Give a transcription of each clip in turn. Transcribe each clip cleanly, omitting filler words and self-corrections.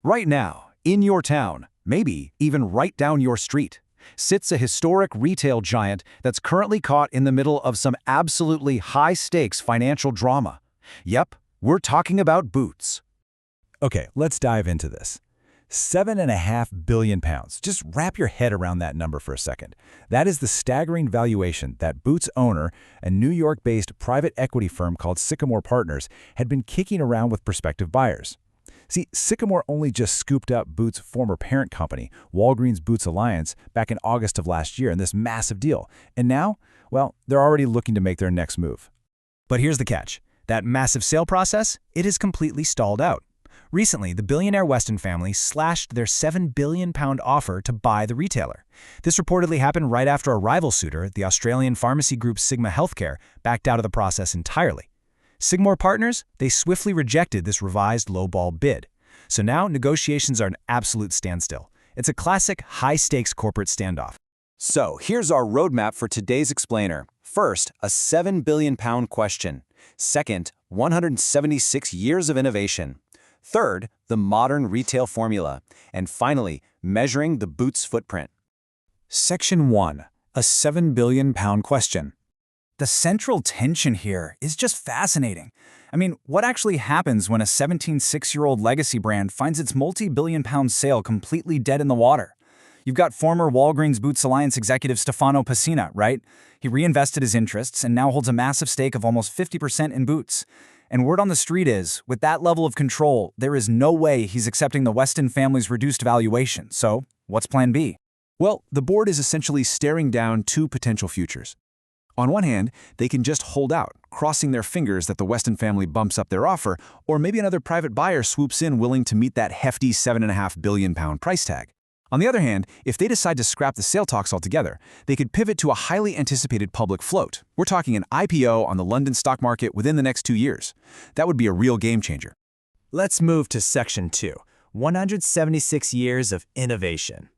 Right now, in your town, maybe even right down your street, sits a historic retail giant that's currently caught in the middle of some absolutely high-stakes financial drama. Yep, we're talking about Boots. Okay, let's dive into this. £7.5 billion. Just wrap your head around that number for a second. That is the staggering valuation that Boots owner, a New York-based private equity firm called Sycamore Partners, had been kicking around with prospective buyers. See, Sycamore only just scooped up Boots' former parent company, Walgreens Boots Alliance, back in August of last year in this massive deal. And now, well, they're already looking to make their next move. But here's the catch. That massive sale process, it is completely stalled out. Recently, the billionaire Weston family slashed their £7 billion offer to buy the retailer. This reportedly happened right after a rival suitor, the Australian pharmacy group Sigma Healthcare, backed out of the process entirely. Sycamore Partners, they swiftly rejected this revised lowball bid. So now negotiations are an absolute standstill. It's a classic high-stakes corporate standoff. So here's our roadmap for today's explainer. First, a £7 billion question. Second, 176 years of innovation. Third, the modern retail formula. And finally, measuring the Boots footprint. Section 1. A £7 billion question. The central tension here is just fascinating. I mean, what actually happens when a 17-6-year-old legacy brand finds its multi-billion-pound sale completely dead in the water? You've got former Walgreens Boots Alliance executive Stefano Pessina, right? He reinvested his interests and now holds a massive stake of almost 50% in Boots. And word on the street is, with that level of control, there is no way he's accepting the Weston family's reduced valuation. So, what's plan B? Well, the board is essentially staring down two potential futures. On one hand, they can just hold out, crossing their fingers that the Weston family bumps up their offer, or maybe another private buyer swoops in willing to meet that hefty £7.5 billion price tag. On the other hand, if they decide to scrap the sale talks altogether, they could pivot to a highly anticipated public float. We're talking an IPO on the London stock market within the next 2 years. That would be a real game changer. Let's move to Section 2, 176 years of innovation.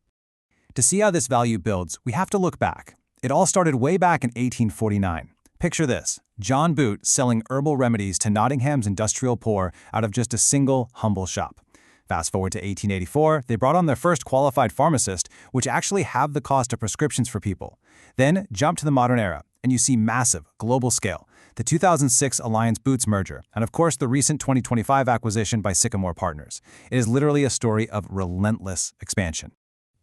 To see how this value builds, we have to look back. It all started way back in 1849. Picture this, John Boot selling herbal remedies to Nottingham's industrial poor out of just a single, humble shop. Fast forward to 1884, they brought on their first qualified pharmacist, which actually halved the cost of prescriptions for people. Then jump to the modern era, and you see massive, global scale, the 2006 Alliance Boots merger, and of course the recent 2025 acquisition by Sycamore Partners. It is literally a story of relentless expansion.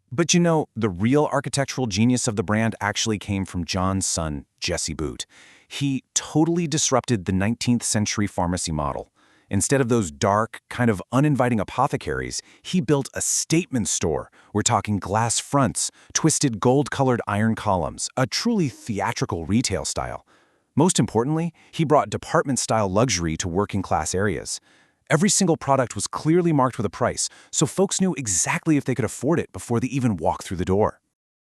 But you know, the real architectural genius of the brand actually came from John's son, Jesse Boot. He totally disrupted the 19th century pharmacy model. Instead of those dark, kind of uninviting apothecaries, he built a statement store. We're talking glass fronts, twisted gold-colored iron columns, a truly theatrical retail style. Most importantly, he brought department-style luxury to working-class areas. Every single product was clearly marked with a price, so folks knew exactly if they could afford it before they even walked through the door.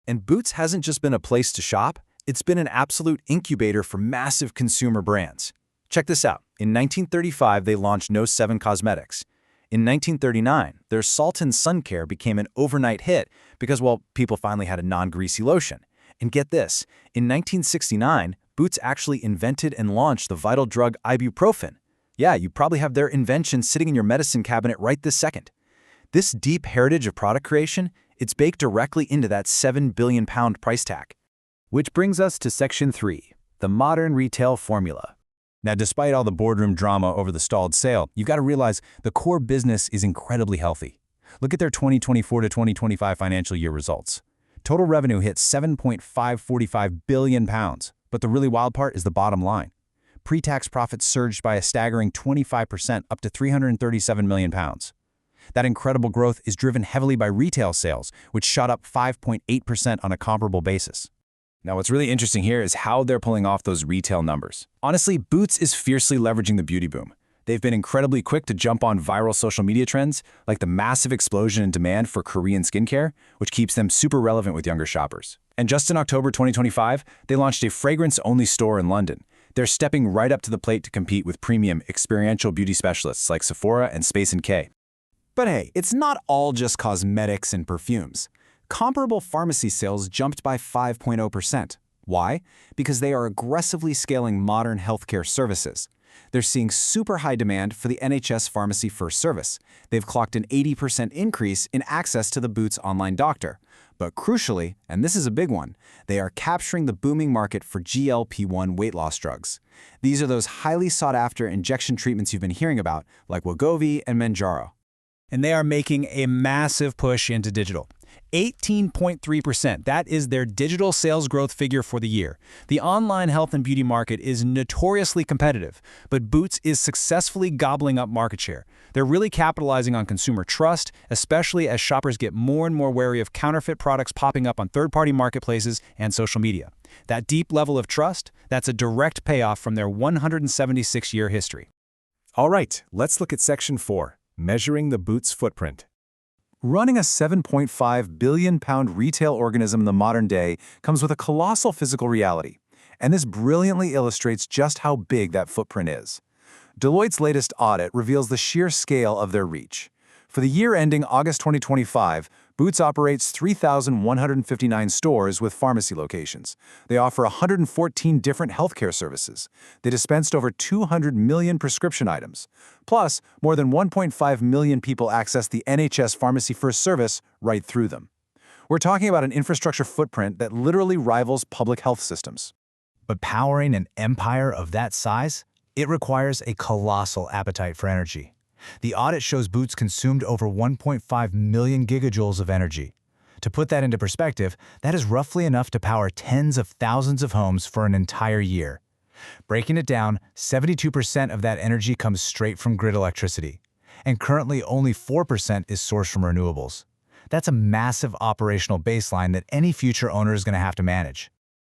And Boots hasn't just been a place to shop, it's been an absolute incubator for massive consumer brands. Check this out. In 1935, they launched No. 7 Cosmetics. In 1939, their Salt and Sun Care became an overnight hit because, well, people finally had a non-greasy lotion. And get this, in 1969, Boots actually invented and launched the vital drug ibuprofen. Yeah, you probably have their invention sitting in your medicine cabinet right this second. This deep heritage of product creation, it's baked directly into that £7 billion price tag. Which brings us to Section 3, the modern retail formula. Now, despite all the boardroom drama over the stalled sale, you've got to realize the core business is incredibly healthy. Look at their 2024 to 2025 financial year results. Total revenue hit £7.545 billion, but the really wild part is the bottom line. Pre-tax profits surged by a staggering 25% up to £337 million. That incredible growth is driven heavily by retail sales, which shot up 5.8% on a comparable basis. Now, what's really interesting here is how they're pulling off those retail numbers. Honestly, Boots is fiercely leveraging the beauty boom. They've been incredibly quick to jump on viral social media trends, like the massive explosion in demand for Korean skincare, which keeps them super relevant with younger shoppers. And just in October 2025, they launched a fragrance-only store in London. They're stepping right up to the plate to compete with premium experiential beauty specialists like Sephora and Space NK. But hey, it's not all just cosmetics and perfumes. Comparable pharmacy sales jumped by 5.0%. Why? Because they are aggressively scaling modern healthcare services. They're seeing super high demand for the NHS Pharmacy First service. They've clocked an 80% increase in access to the Boots online doctor. But crucially, and this is a big one, they are capturing the booming market for GLP-1 weight loss drugs. These are those highly sought-after injection treatments you've been hearing about, like Wegovy and Mounjaro. And they are making a massive push into digital. 18.3%, that is their digital sales growth figure for the year. The online health and beauty market is notoriously competitive, but Boots is successfully gobbling up market share. They're really capitalizing on consumer trust, especially as shoppers get more and more wary of counterfeit products popping up on third-party marketplaces and social media. That deep level of trust, that's a direct payoff from their 176-year history. All right, let's look at Section 4, Measuring the Boots Footprint. Running a £7.5 billion retail organism in the modern day comes with a colossal physical reality, and this brilliantly illustrates just how big that footprint is. Deloitte's latest audit reveals the sheer scale of their reach. For the year ending August 2025, Boots operates 3,159 stores with pharmacy locations. They offer 114 different healthcare services. They dispensed over 200 million prescription items. Plus, more than 1.5 million people access the NHS Pharmacy First service right through them. We're talking about an infrastructure footprint that literally rivals public health systems. But powering an empire of that size, it requires a colossal appetite for energy. The audit shows Boots consumed over 1.5 million gigajoules of energy. To put that into perspective, that is roughly enough to power tens of thousands of homes for an entire year. Breaking it down, 72% of that energy comes straight from grid electricity, and currently only 4% is sourced from renewables. That's a massive operational baseline that any future owner is going to have to manage.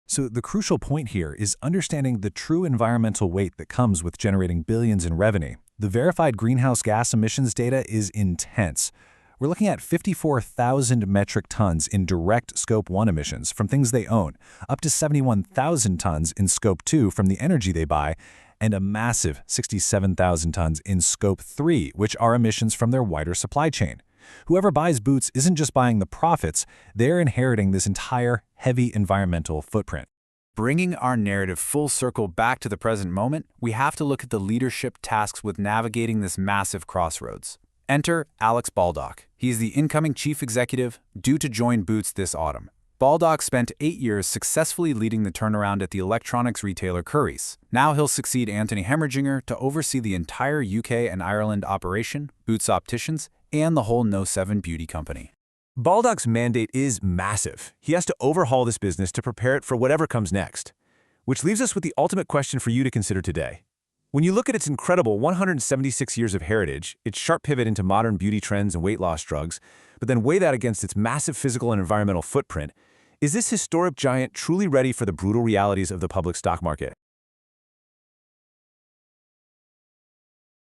So the crucial point here is understanding the true environmental weight that comes with generating billions in revenue. The verified greenhouse gas emissions data is intense. We're looking at 54,000 metric tons in direct Scope 1 emissions from things they own, up to 71,000 tons in Scope 2 from the energy they buy, and a massive 67,000 tons in Scope 3, which are emissions from their wider supply chain. Whoever buys Boots isn't just buying the profits, they're inheriting this entire heavy environmental footprint. Bringing our narrative full circle back to the present moment, we have to look at the leadership tasks with navigating this massive crossroads. Enter Alex Baldock. He is the incoming chief executive, due to join Boots this autumn. Baldock spent 8 years successfully leading the turnaround at the electronics retailer Currys. Now he'll succeed Anthony Hemmerginger to oversee the entire UK and Ireland operation, Boots Opticians, and the whole No7 beauty company. Baldock's mandate is massive. He has to overhaul this business to prepare it for whatever comes next. Which leaves us with the ultimate question for you to consider today. When you look at its incredible 176 years of heritage, its sharp pivot into modern beauty trends and weight loss drugs, but then weigh that against its massive physical and environmental footprint, is this historic giant truly ready for the brutal realities of the public stock market?